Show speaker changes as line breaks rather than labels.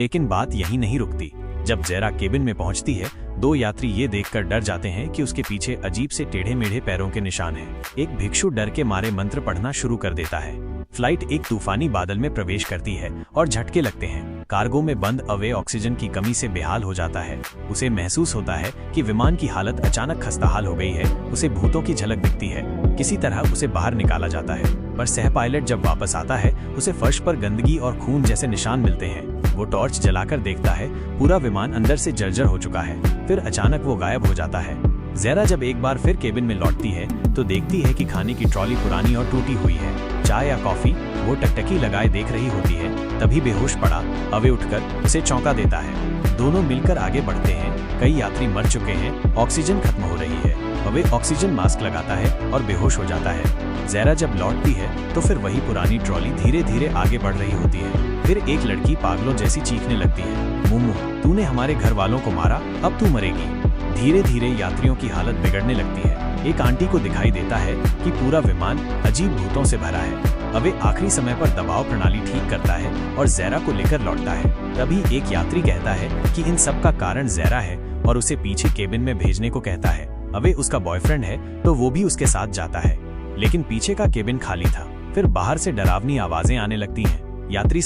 लेकिन बात यहीं नहीं रुकती। जब ज़ेरा केबिन में पहुंचती है, दो यात्री ये देखकर डर जाते हैं कि उसके पीछे अजीब से टेढ़े मेढ़े पैरों के निशान हैं। एक भिक्षु डर के मारे मंत्र पढ़ना शुरू कर देता है। फ्लाइट एक तूफानी बादल में प्रवेश करती है और झटके लगते हैं। कार्गो में बंद अवे ऑक्सीजन की कमी से बेहाल हो जाता है। उसे महसूस होता है कि विमान की हालत अचानक खस्ताहाल हो गई है। उसे भूतों की झलक दिखती है। किसी तरह उसे बाहर निकाला जाता है, पर सह पायलट जब वापस आता है, उसे फर्श पर गंदगी और खून जैसे निशान मिलते हैं। वो टॉर्च जलाकर देखता है, पूरा विमान अंदर से जर्जर हो चुका है। फिर अचानक वो गायब हो जाता है। ज़ेरा जब एक बार फिर केबिन में लौटती है तो देखती है कि खाने की ट्रॉली पुरानी और टूटी हुई है। चाय या कॉफी वो टकटकी लगाए देख रही होती है। तभी बेहोश पड़ा अवे उठकर उसे चौंका देता है। दोनों मिलकर आगे बढ़ते हैं। कई यात्री मर चुके हैं, ऑक्सीजन खत्म हो रही है। अवे ऑक्सीजन मास्क लगाता है और बेहोश हो जाता है। ज़ेरा जब लौटती है तो फिर वही पुरानी ट्रॉली धीरे धीरे आगे बढ़ रही होती है। फिर एक लड़की पागलों जैसी चीखने लगती है, मुम्मू, तूने हमारे घर वालों को मारा, अब तू मरेगी। धीरे धीरे यात्रियों की हालत बिगड़ने लगती है। एक आंटी को दिखाई देता है कि पूरा विमान अजीब भूतों से भरा है। अवे आखिरी समय पर दबाव प्रणाली ठीक करता है और ज़ेरा को लेकर लौटता है। तभी एक यात्री कहता है कि इन सब का कारण ज़ेरा है और उसे पीछे केबिन में भेजने को कहता है। अवे उसका बॉयफ्रेंड है तो वो भी उसके साथ जाता है, लेकिन पीछे का केबिन खाली था। फिर बाहर से डरावनी आवाजें आने लगती हैं। यात्री